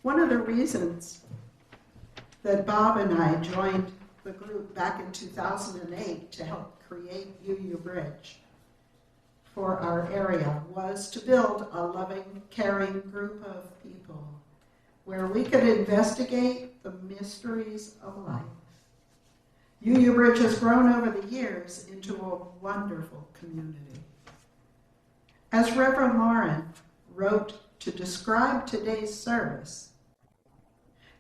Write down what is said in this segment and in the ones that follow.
One of the reasons that Bob and I joined the group back in 2008 to help create 𝐸𝐸 for our area was to build a loving, caring group of people where we could investigate the mysteries of life. 𝐸𝐸 has grown over the years into a wonderful community. As Reverend Lauren wrote to describe today's service,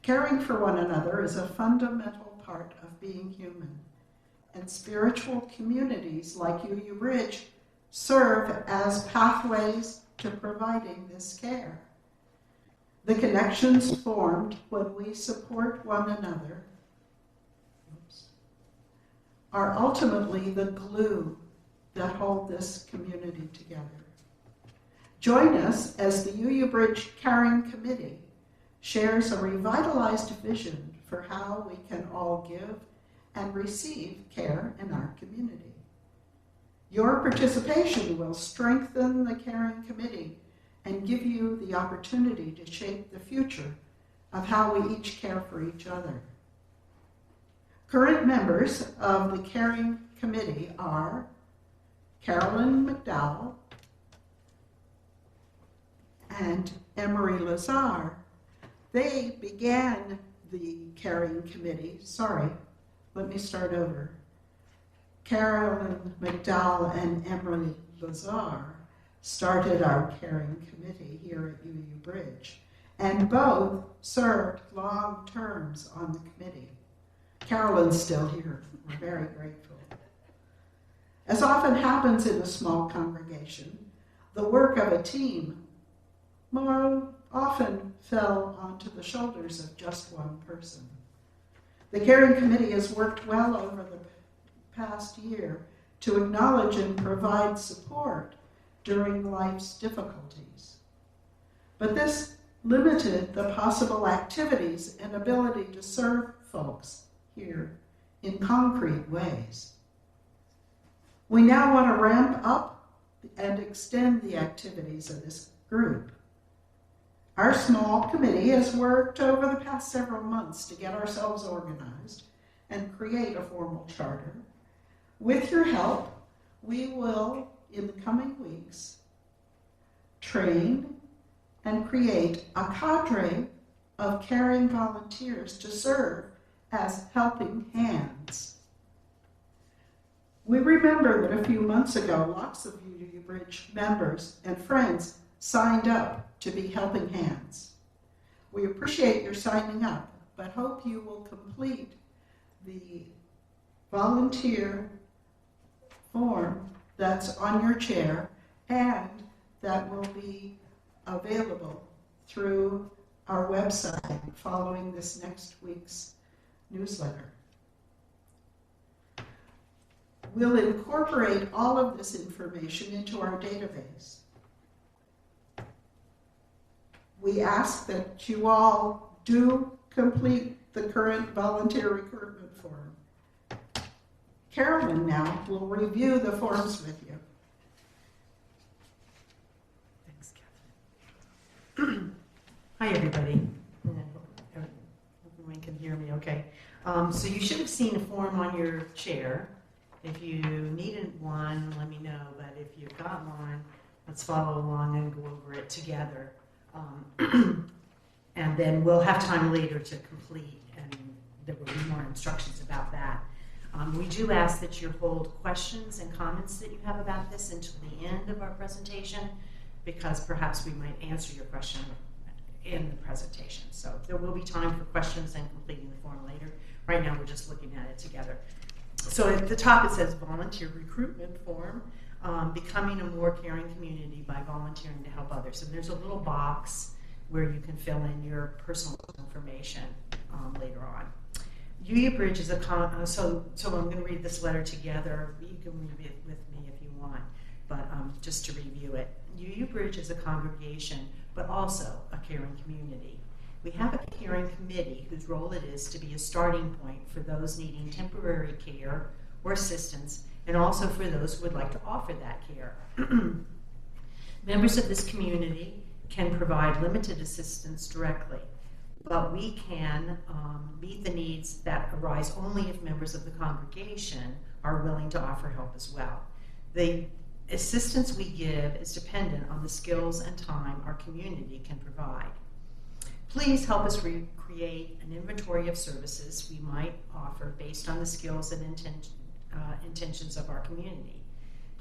caring for one another is a fundamental part of being human, and spiritual communities like 𝐸𝐸 serve as pathways to providing this care. The connections formed when we support one another are ultimately the glue that hold this community together. Join us as the 𝐸𝐸 Caring Committee shares a revitalized vision for how we can all give and receive care in our community. Your participation will strengthen the Caring Committee and give you the opportunity to shape the future of how we each care for each other. Current members of the Caring Committee are Carolyn McDowell and Emery Lazar. They began the Caring Committee. Carolyn McDowell and Emery Lazar started our Caring Committee here at 𝐸𝐸, and both served long terms on the committee. Carolyn's still here. We're very grateful. As often happens in a small congregation, the work of a team more often fell onto the shoulders of just one person. The Caring Committee has worked well over the past year to acknowledge and provide support during life's difficulties. But this limited the possible activities and ability to serve folks here in concrete ways. We now want to ramp up and extend the activities of this group. Our small committee has worked over the past several months to get ourselves organized and create a formal charter. With your help, we will, in the coming weeks, train and create a cadre of caring volunteers to serve as helping hands. We remember that a few months ago, lots of 𝐸𝐸 members and friends signed up to be helping hands. We appreciate your signing up, but hope you will complete the volunteer form that's on your chair and that will be available through our website following this next week's newsletter. We'll incorporate all of this information into our database. We ask that you all do complete the current volunteer recruitment form. Carolyn now will review the forms with you. Thanks, Catherine. Hi, everybody. Everyone can hear me okay. So you should have seen a form on your chair. If you needed one, let me know. But if you've got one, let's follow along and go over it together. And then we'll have time later to complete, and there will be more instructions about that. We do ask that you hold questions and comments that you have about this until the end of our presentation, because perhaps we might answer your question in the presentation. So there will be time for questions and completing the form later. Right now we're just looking at it together. So at the top it says volunteer recruitment form, becoming a more caring community by volunteering to help others. And there's a little box where you can fill in your personal information later on. 𝐸𝐸 is a so I'm going to read this letter together. You can read it with me if you want, but just to review it. 𝐸𝐸 is a congregation, but also a caring community. We have a caring committee whose role it is to be a starting point for those needing temporary care or assistance, and also for those who would like to offer that care. Members of this community can provide limited assistance directly. but we can meet the needs that arise only if members of the congregation are willing to offer help as well. The assistance we give is dependent on the skills and time our community can provide. Please help us create an inventory of services we might offer based on the skills and intentions of our community.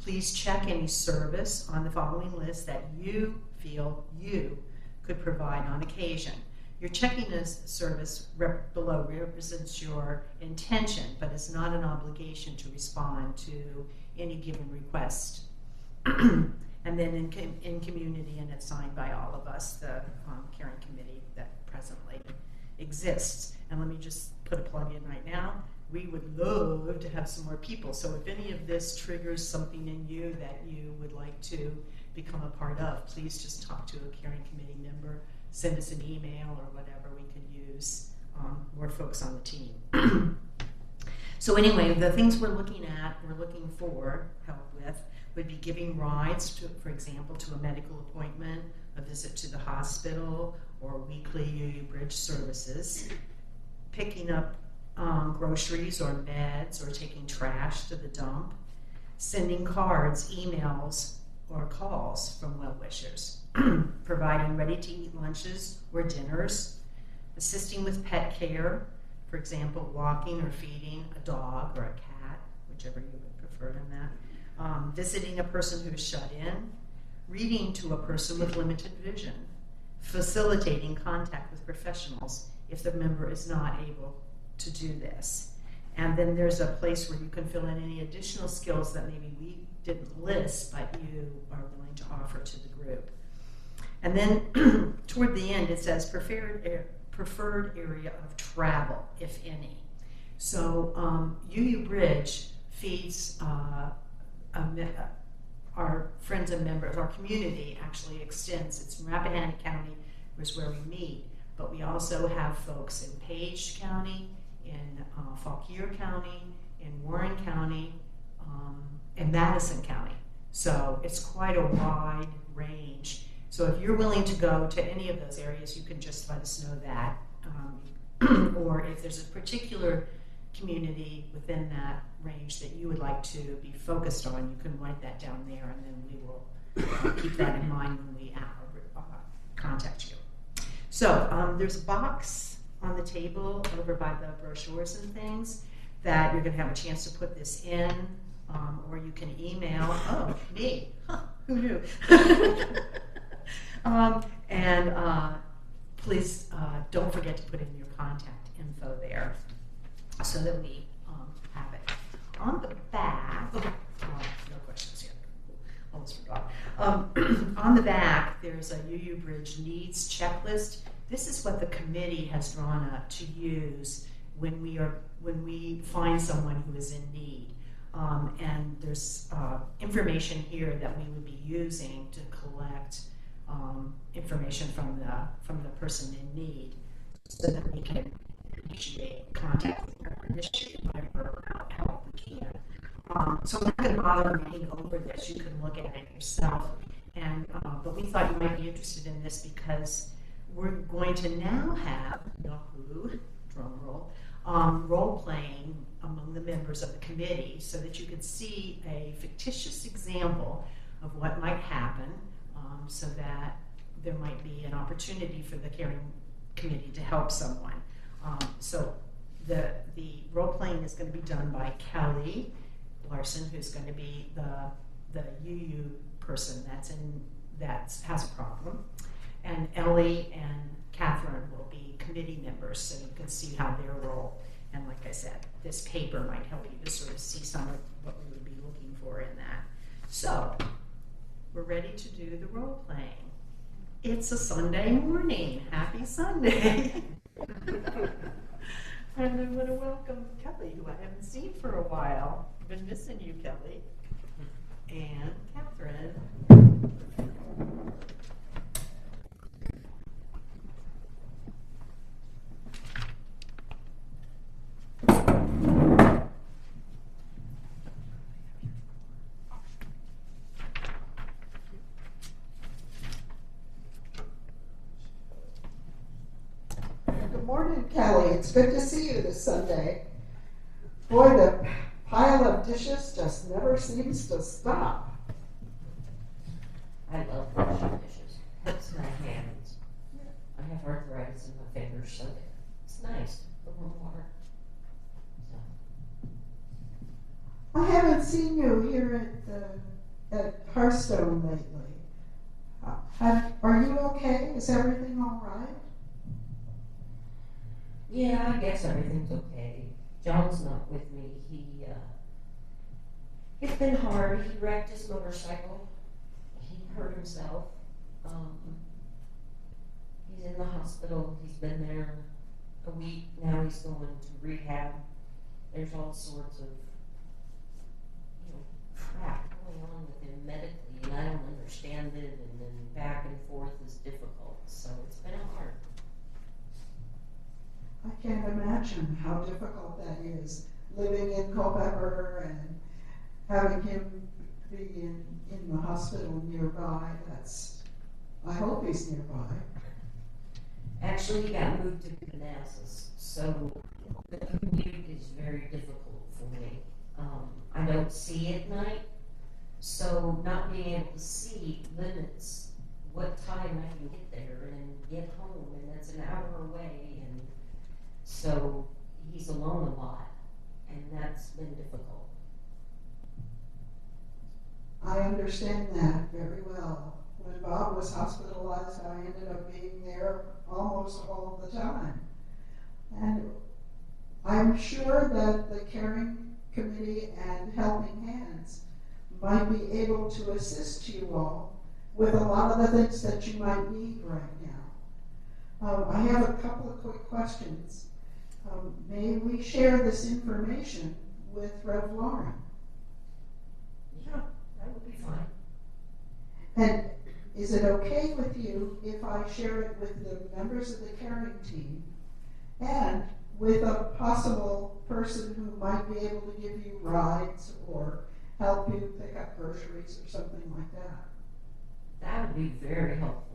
Please check any service on the following list that you feel you could provide on occasion. Your checking this service below represents your intention, but it's not an obligation to respond to any given request. And then in community, and it's signed by all of us, the caring committee that presently exists. And let me just put a plug in right now. We would love to have some more people. So if any of this triggers something in you that you would like to become a part of, please just talk to a caring committee member, send us an email or whatever. We could use more folks on the team. So anyway, the things we're looking for help with would be giving rides to, for example, to a medical appointment, a visit to the hospital, or weekly 𝐸𝑢 services, picking up groceries or meds, or taking trash to the dump, sending cards, emails, or calls from well-wishers, providing ready-to-eat lunches or dinners, assisting with pet care, for example, walking or feeding a dog or a cat, whichever you would prefer in that, visiting a person who is shut in, reading to a person with limited vision, facilitating contact with professionals if the member is not able to do this. And then there's a place where you can fill in any additional skills that maybe we didn't list, but you are willing to offer to the group. And then toward the end, it says preferred area of travel, if any. So 𝐸𝑢 Bridge feeds our friends and members. Our community actually extends. It's in Rappahannock County, is where we meet, but we also have folks in Page County, in Fauquier County, in Warren County, and Madison County. So it's quite a wide range. So if you're willing to go to any of those areas, you can just let us know that. Or if there's a particular community within that range that you would like to be focused on, you can write that down there, and then we will keep that in mind when we contact you. So there's a box on the table over by the brochures and things that you're going to have a chance to put this in, or you can email, me, who knew? Please don't forget to put in your contact info there so that we have it. On the back, no questions here, almost forgot. On the back, there's a 𝐸𝑢 Bridge needs checklist. This is what the committee has drawn up to use when we find someone who is in need. And there's information here that we would be using to collect information from the person in need, so that we can initiate contact with her, initiate whatever help we can. So I'm not going to bother reading over this. You can look at it yourself. And but we thought you might be interested in this because we're going to now have Yahoo, drum roll, role playing among the members of the committee, so that you could see a fictitious example of what might happen, so that there might be an opportunity for the caring committee to help someone. So the role playing is going to be done by Kelly Larson, who's going to be the 𝐸𝑢 person that has a problem, and Ellie and Catherine will be committee members, so you can see how their role. And like I said, this paper might help you to sort of see some of what we would be looking for in that. So we're ready to do the role playing. It's a Sunday morning. Happy Sunday. And I'm going to welcome Kelly, who I haven't seen for a while. I've been missing you, Kelly. And Catherine. Kelly. It's good to see you this Sunday. Boy, the pile of dishes just never seems to stop. I love washing dishes. Helps my hands. I have arthritis in my fingers, so it's nice. The warm water. So. I haven't seen you here at Hearthstone lately. Are you okay? Is everything all right? Yeah, I guess everything's okay. John's not with me. It's been hard. He wrecked his motorcycle. He hurt himself. He's in the hospital. He's been there a week. Now he's going to rehab. There's all sorts of, crap going on with him medically, and I don't understand it, and then back and forth is difficult. So it's been hard. I can't imagine how difficult that is, living in Culpeper and having him be in the hospital nearby. I hope he's nearby. Actually, he got moved to Manassas, so the commute is very difficult for me. I don't see at night, so not being able to see limits what time I can get there and get home, and that's an hour away, and so he's alone a lot, and that's been difficult. I understand that very well. When Bob was hospitalized, I ended up being there almost all the time. And I'm sure that the Caring Committee and Helping Hands might be able to assist you all with a lot of the things that you might need right now. I have a couple of quick questions. May we share this information with Rev. Lauren? Yeah, that would be fine. And is it okay with you if I share it with the members of the caring team and with a possible person who might be able to give you rides or help you pick up groceries or something like that? That would be very helpful.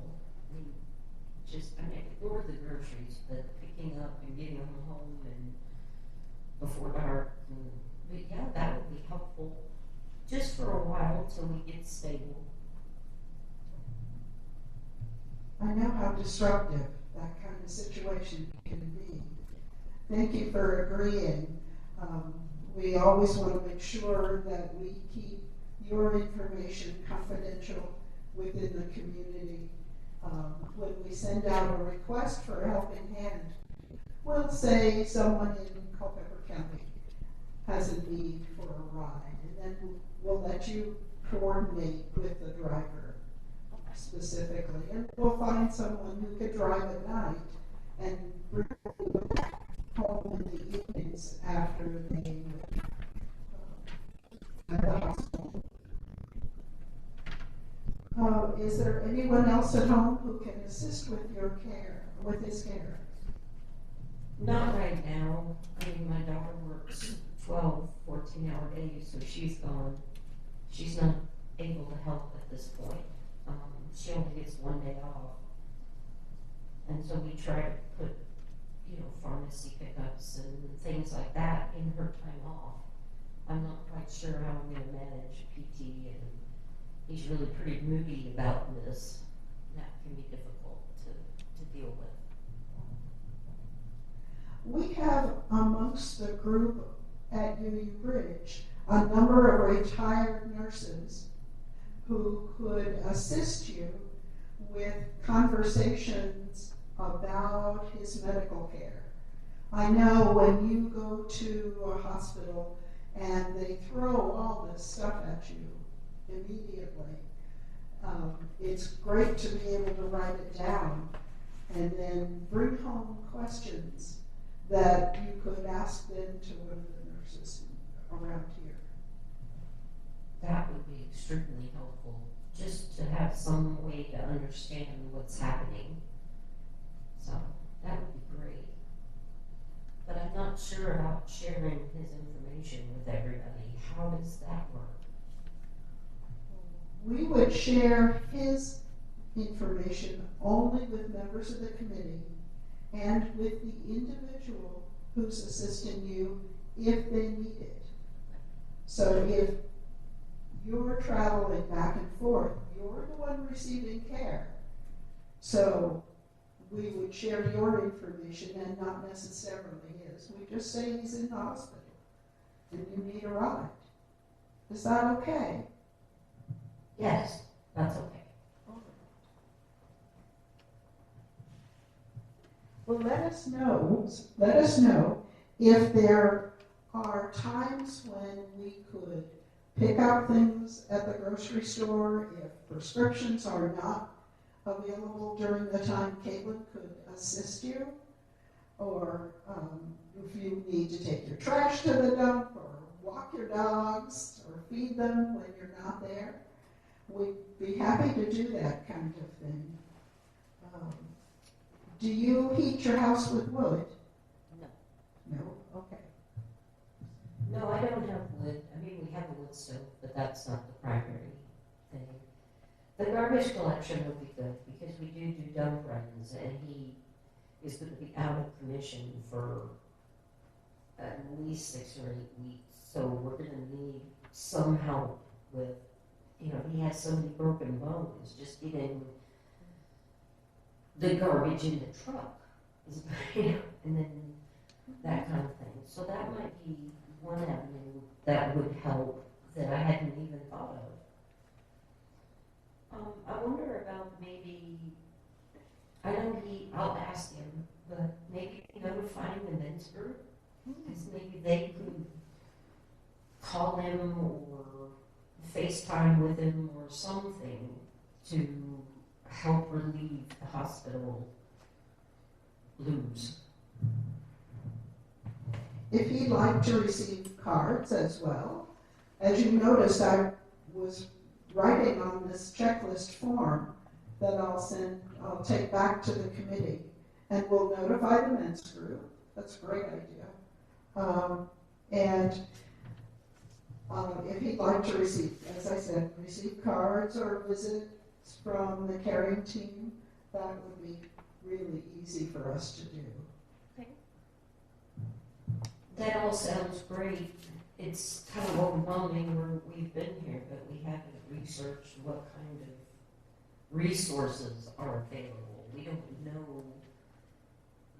I ignore the groceries, but picking up and getting them home and before dark. But yeah, that would be helpful just for a while till we get stable. I know how disruptive that kind of situation can be. Thank you for agreeing. We always want to make sure that we keep your information confidential within the community. When we send out a request for a helping hand, we'll say someone in Culpeper County has a need for a ride, and then we'll let you coordinate with the driver specifically, and we'll find someone who could drive at night and bring you home in the evenings after they at the hospital. Is there anyone else at home who can assist with your care, with his care? Not right now. My daughter works 12, 14-hour days, so she's gone. She's not able to help at this point. She only gets one day off. And so we try to put, pharmacy pickups and things like that in her time off. I'm not quite sure how I'm going to manage PT, and he's really pretty moody about this. That can be difficult to deal with. We have amongst the group at UU Bridge a number of retired nurses who could assist you with conversations about his medical care. I know when you go to a hospital and they throw all this stuff at you immediately, it's great to be able to write it down and then bring home questions that you could ask them to one of the nurses around here. That would be extremely helpful, just to have some way to understand what's happening. So that would be great. But I'm not sure about sharing his information with everybody. How does that work? We would share his information only with members of the committee and with the individual who's assisting you if they need it. So if you're traveling back and forth, you're the one receiving care. So we would share your information and not necessarily his. We just say he's in the hospital and you need a ride. Is that okay? Yes, that's okay. Well, let us know if there are times when we could pick up things at the grocery store, if prescriptions are not available during the time Caitlin could assist you, or if you need to take your trash to the dump, or walk your dogs, or feed them when you're not there. We'd be happy to do that kind of thing. Do you heat your house with wood? No. No? Okay. No, I don't have wood. I mean, we have a wood stove, but that's not the primary thing. The garbage collection will be good because we do dump runs, and he is going to be out of commission for at least 6 or 8 weeks. So we're going to need some help with, he has so many broken bones, just getting the garbage in the truck, and then that kind of thing. So that might be one avenue that would help that I hadn't even thought of. I wonder about maybe, I'll ask him, but maybe notifying the men's group, because maybe they could call him or FaceTime with him or something to help relieve the hospital blues. If he'd like to receive cards as well, as you noticed, I was writing on this checklist form that I'll take back to the committee, and we'll notify the men's group. That's a great idea. If he'd like to receive, as I said, receive cards or visits from the caring team, that would be really easy for us to do. Okay. That all sounds great. It's kind of overwhelming where we've been here, but we haven't researched what kind of resources are available. We don't know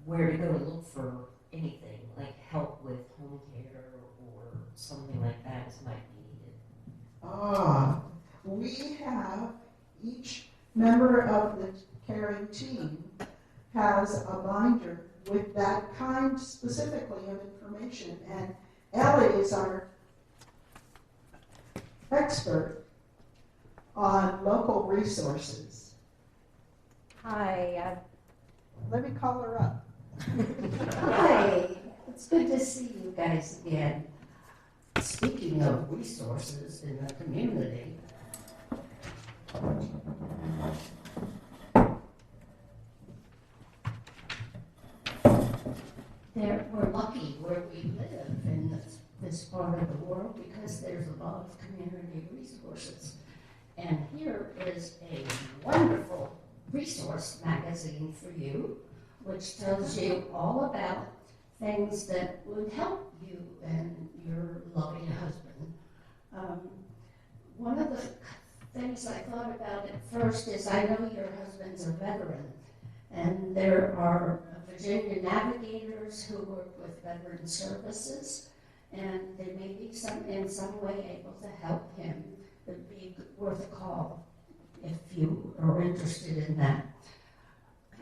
where to go to look for anything, like help with home care or something like that might be needed. We have, each member of the caring team has a binder with that kind specifically of information, and Ellie is our expert on local resources. Hi. Let me call her up. Hi. It's good to see you guys again. Speaking of resources in the community, we're lucky where we live in this part of the world because there's a lot of community resources. And here is a wonderful resource magazine for you, which tells you all about things that would help you and your loving husband. One of the things I thought about at first is I know your husband's a veteran, and there are Virginia navigators who work with veteran services, and they may be in some way able to help him. It would be worth a call if you are interested in that.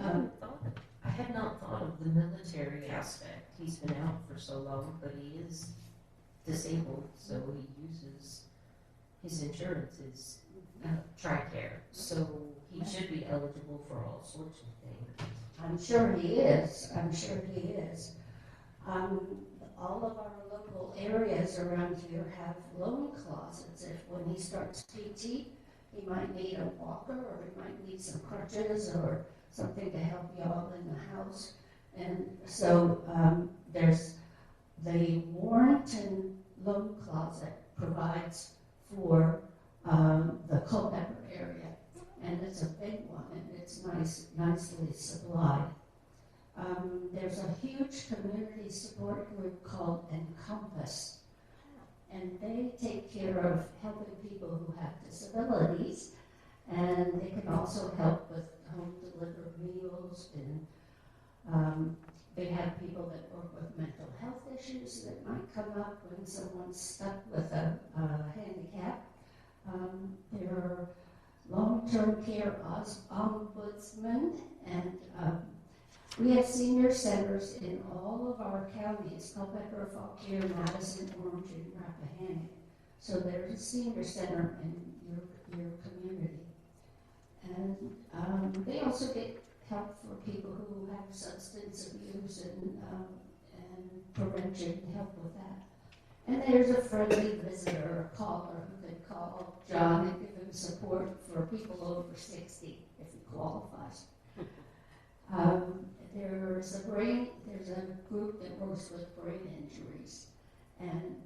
I had not thought of the military aspect. He's been out for so long, but he is disabled, so he uses his insurance is TRICARE, so he should be eligible for all sorts of things. I'm sure he is. All of our local areas around here have loan closets. If when he starts PT, he might need a walker, or he might need some crutches or something to help y'all in the house. And so there's the Warrenton Loan Closet provides for the Culpeper area, and it's a big one, and it's nicely supplied. There's a huge community support group called 𝐸ncompass, and they take care of helping people who have disabilities, and they can also help with home delivered meals, and they have people that work with mental health issues that might come up when someone's stuck with a handicap. There are long-term care ombudsmen, and we have senior centers in all of our counties, Culpeper, Fauquier, Madison, Orange, and Rappahannock. So there's a senior center in your community. And they also get help for people who have substance abuse and prevention, help with that. And there's a friendly visitor, a caller who can call John and give him support for people over 60 if he qualifies. There's a group that works with brain injuries. And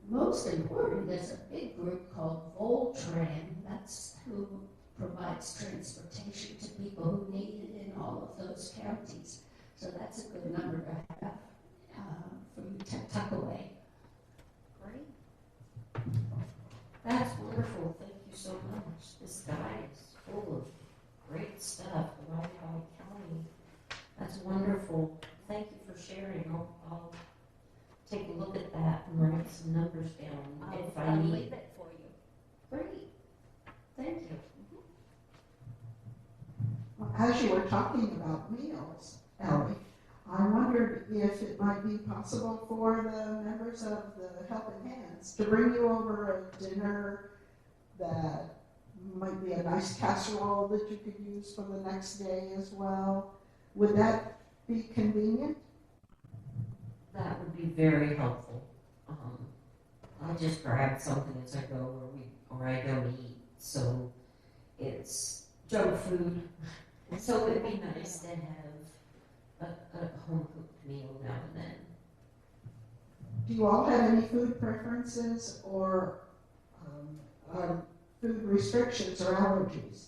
most important, there's a big group called Voltran. That's who provides transportation to people who need it in all of those counties. So that's a good number to have for you to tuck away. Great. That's wonderful. Thank you so much. This guide is full of great stuff. Right out County. That's wonderful. Thank you for sharing. I'll take a look at that and write some numbers down if I I'll need. leave it for you. Great. Thank you. Well, as you were talking about meals, Ellie, I wondered if it might be possible for the members of the Helping Hands to bring you over a dinner that might be a nice casserole that you could use for the next day as well. Would that be convenient? That would be very helpful. I just grab something as I go or I don't eat, so it's junk food. So it'd be nice to have a home cooked meal now and then. Do you all have any food preferences or food restrictions or allergies?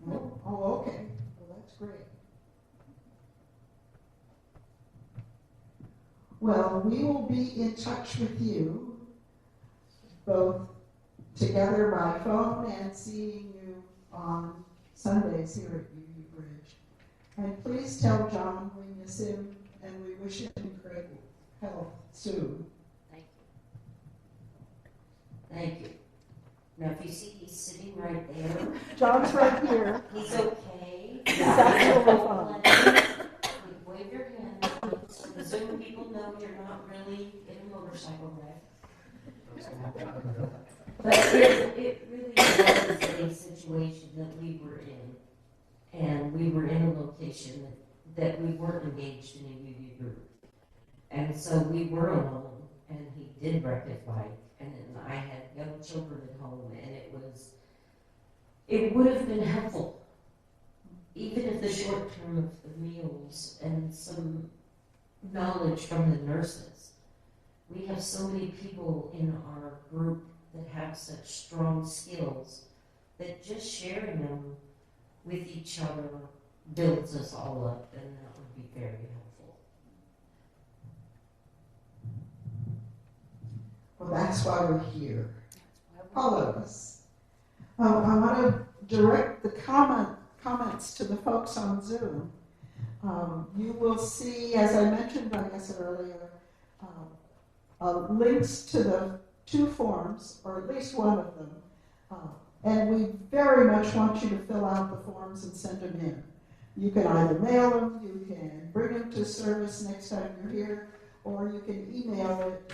No. Oh, okay. Well, that's great. Well, we will be in touch with you, both together by phone and seeing you on Sundays here at UU Bridge. And please tell John we miss him and we wish him great health soon. Thank you. Thank you. Now, if you see, he's sitting right there. John's right here. He's okay. He's absolutely fine. Wave your hand so the Zoom people know you're not really in a motorcycle wreck. But it really was a situation that we were in, and we were in a location that we weren't engaged in a UU group. And so we were alone, and he did wreck his bike, and I had young children at home, and it would have been helpful, even if the short term of the meals and some knowledge from the nurses. We have so many people in our group that have such strong skills that just sharing them with each other builds us all up, and that would be very helpful. Well, that's why we're here, all of us. I want to direct the comments to the folks on Zoom. You will see, as I mentioned, I guess earlier, links to the two forms, or at least one of them. And we very much want you to fill out the forms and send them in. You can either mail them, you can bring them to service next time you're here, or you can email it